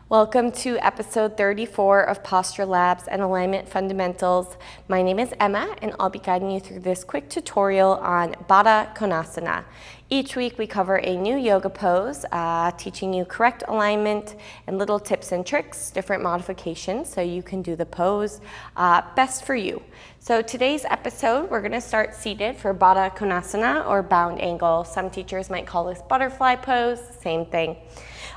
Welcome to episode 34 of Posture Labs and Alignment Fundamentals. My name is Emma and I'll be guiding you through this quick tutorial on Baddha Konasana. Each week we cover a new yoga pose, teaching you correct alignment and little tips and tricks, different modifications so you can do the pose best for you. So today's episode, we're going to start seated for Baddha Konasana or bound angle. Some teachers might call this butterfly pose, same thing.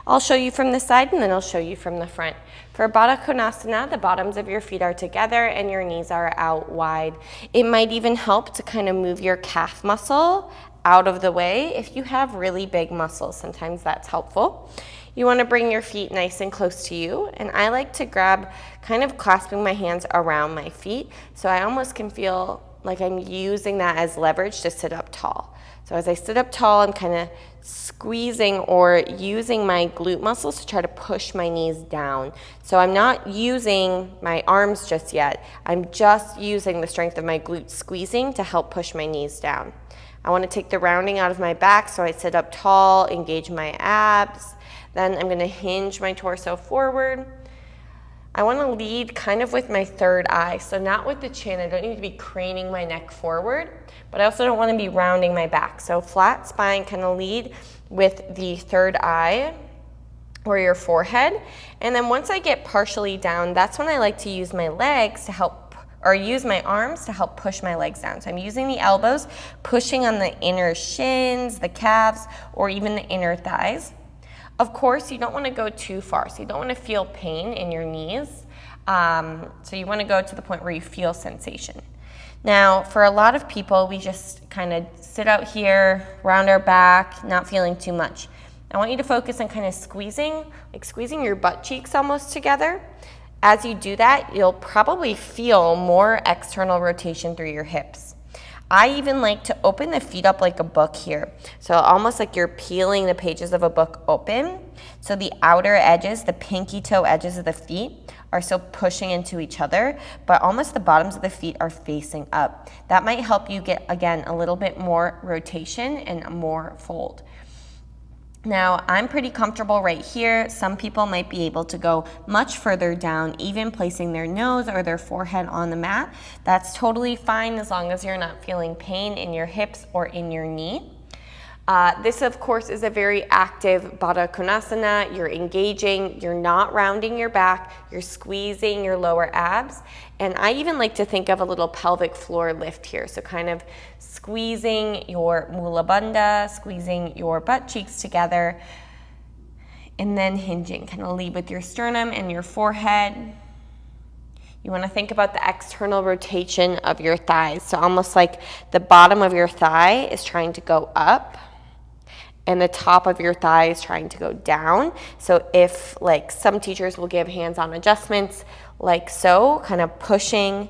I'll show you from the side and then I'll show you from the front. For Baddha Konasana, the bottoms of your feet are together and your knees are out wide. It might even help to kind of move your calf muscle out of the way if you have really big muscles. Sometimes that's helpful. You want to bring your feet nice and close to you, and I like to grab, kind of clasping my hands around my feet so I almost can feel like I'm using that as leverage to sit up tall. So as I sit up tall, I'm kind of squeezing or using my glute muscles to try to push my knees down. So I'm not using my arms just yet. I'm just using the strength of my glutes squeezing to help push my knees down. I want to take the rounding out of my back so I sit up tall, engage my abs. Then I'm going to hinge my torso forward. I want to lead kind of with my third eye, so not with the chin. I don't need to be craning my neck forward, but I also don't want to be rounding my back. So flat spine, kind of lead with the third eye or your forehead. And then once I get partially down, that's when I like to use my legs to help, or use my arms to help push my legs down. So I'm using the elbows, pushing on the inner shins, the calves, or even the inner thighs. Of course, you don't want to go too far, so you don't want to feel pain in your knees. So you want to go to the point where you feel sensation. Now, for a lot of people, we just kind of sit out here, round our back, not feeling too much. I want you to focus on kind of squeezing, like squeezing your butt cheeks almost together. As you do that, you'll probably feel more external rotation through your hips. I even like to open the feet up like a book here. So almost like you're peeling the pages of a book open. So the outer edges, the pinky toe edges of the feet are still pushing into each other, but almost the bottoms of the feet are facing up. That might help you get, again, a little bit more rotation and more fold. Now, I'm pretty comfortable right here. Some people might be able to go much further down, even placing their nose or their forehead on the mat. That's totally fine as long as you're not feeling pain in your hips or in your knee. This, of course, is a very active Baddha Konasana. You're engaging, you're not rounding your back, you're squeezing your lower abs. And I even like to think of a little pelvic floor lift here. So kind of squeezing your mula bandha, squeezing your butt cheeks together, and then hinging. Kind of lead with your sternum and your forehead. You want to think about the external rotation of your thighs. So almost like the bottom of your thigh is trying to go up and the top of your thigh is trying to go down. So if, like, some teachers will give hands-on adjustments like so, kind of pushing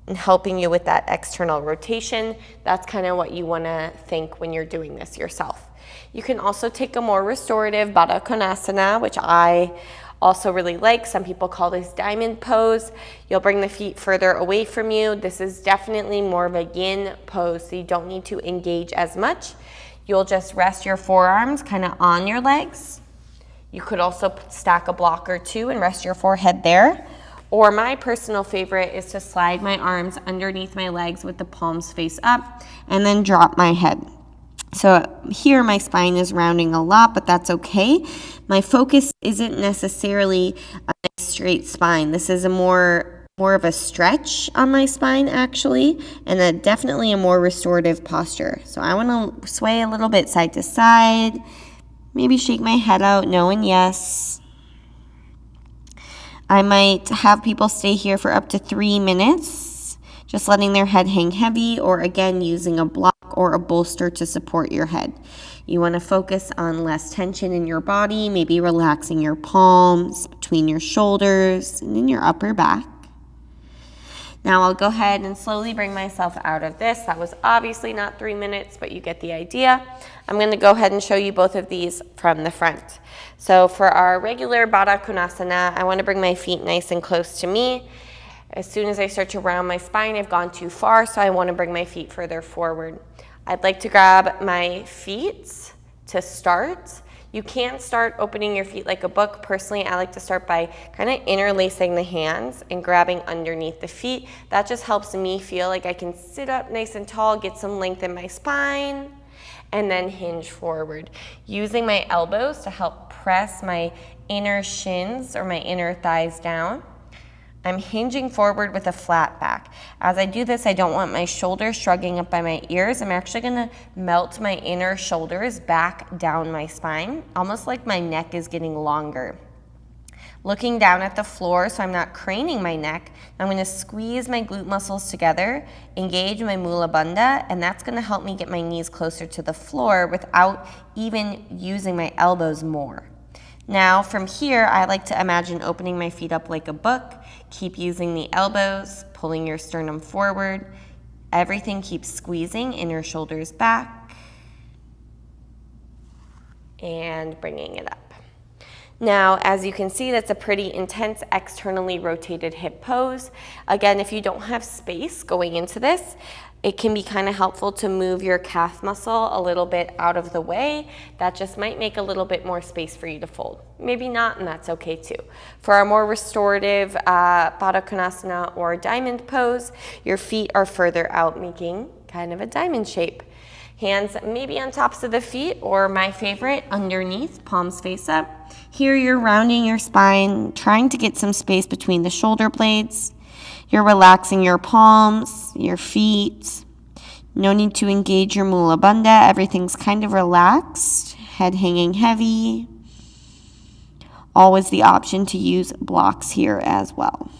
and helping you with that external rotation, that's kind of what you want to think when you're doing this yourself. You can also take a more restorative Baddha Konasana, which I also really like. Some people call this diamond pose. You'll bring the feet further away from you. This is definitely more of a yin pose, so you don't need to engage as much. You'll just rest your forearms kind of on your legs. You could also stack a block or two and rest your forehead there. Or my personal favorite is to slide my arms underneath my legs with the palms face up and then drop my head. So here my spine is rounding a lot, but that's okay. My focus isn't necessarily a straight spine. This is a more of a stretch on my spine actually, and definitely a more restorative posture. So I want to sway a little bit side to side, maybe shake my head out, no and yes. I might have people stay here for up to 3 minutes, just letting their head hang heavy, or again using a block or a bolster to support your head. You want to focus on less tension in your body, maybe relaxing your palms between your shoulders and in your upper back. Now I'll go ahead and slowly bring myself out of this. That was obviously not 3 minutes, but you get the idea. I'm going to go ahead and show you both of these from the front. So for our regular Baddha Konasana, I want to bring my feet nice and close to me. As soon as I start to round my spine, I've gone too far, so I want to bring my feet further forward. I'd like to grab my feet to start. You can start opening your feet like a book. Personally, I like to start by kind of interlacing the hands and grabbing underneath the feet. That just helps me feel like I can sit up nice and tall, get some length in my spine, and then hinge forward. Using my elbows to help press my inner shins or my inner thighs down. I'm hinging forward with a flat back. As I do this, I don't want my shoulders shrugging up by my ears. I'm actually gonna melt my inner shoulders back down my spine, almost like my neck is getting longer. Looking down at the floor so I'm not craning my neck, I'm gonna squeeze my glute muscles together, engage my mula bandha, and that's gonna help me get my knees closer to the floor without even using my elbows more. Now from here, I like to imagine opening my feet up like a book. Keep using the elbows, pulling your sternum forward. Everything keeps squeezing, inner shoulders back, and bringing it up. Now, as you can see, that's a pretty intense externally rotated hip pose. Again, if you don't have space going into this, it can be kind of helpful to move your calf muscle a little bit out of the way. That just might make a little bit more space for you to fold. Maybe not, and that's okay too. For our more restorative Baddha Konasana or diamond pose, your feet are further out, making kind of a diamond shape. Hands maybe on tops of the feet, or my favorite, underneath, palms face up. Here you're rounding your spine, trying to get some space between the shoulder blades. You're relaxing your palms, your feet. No need to engage your mula bandha. Everything's kind of relaxed. Head hanging heavy. Always the option to use blocks here as well.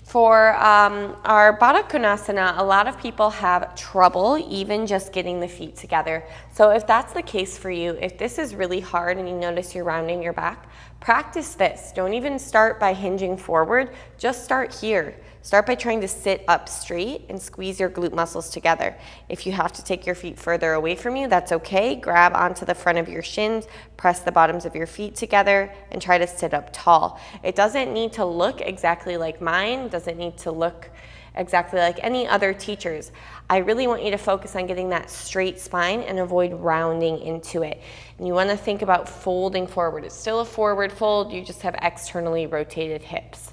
For our Baddha Konasana, a lot of people have trouble even just getting the feet together. So if that's the case for you, if this is really hard and you notice you're rounding your back, practice this. Don't even start by hinging forward, just start here. Start by trying to sit up straight and squeeze your glute muscles together. If you have to take your feet further away from you, that's okay. Grab onto the front of your shins, press the bottoms of your feet together, and try to sit up tall. It doesn't need to look exactly like mine, doesn't need to look exactly like any other teachers. I really want you to focus on getting that straight spine and avoid rounding into it. And you want to think about folding forward. It's still a forward fold, you just have externally rotated hips.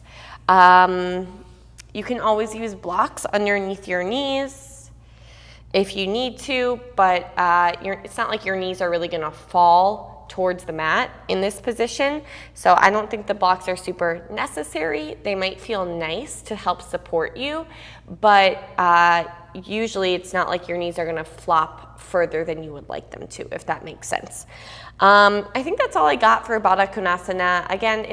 You can always use blocks underneath your knees if you need to, but it's not like your knees are really gonna fall towards the mat in this position. So I don't think the blocks are super necessary. They might feel nice to help support you, but usually it's not like your knees are gonna flop further than you would like them to, if that makes sense. I think that's all I got for Baddha Konasana. Again,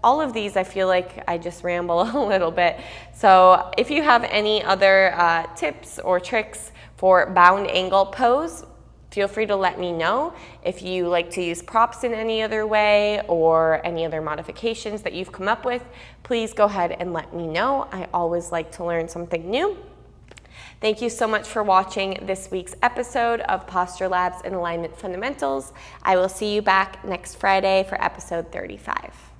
all of these, I feel like I just ramble a little bit. So if you have any other tips or tricks for bound angle pose, feel free to let me know. If you like to use props in any other way or any other modifications that you've come up with, please go ahead and let me know. I always like to learn something new. Thank you so much for watching this week's episode of Posture Labs and Alignment Fundamentals. I will see you back next Friday for episode 35.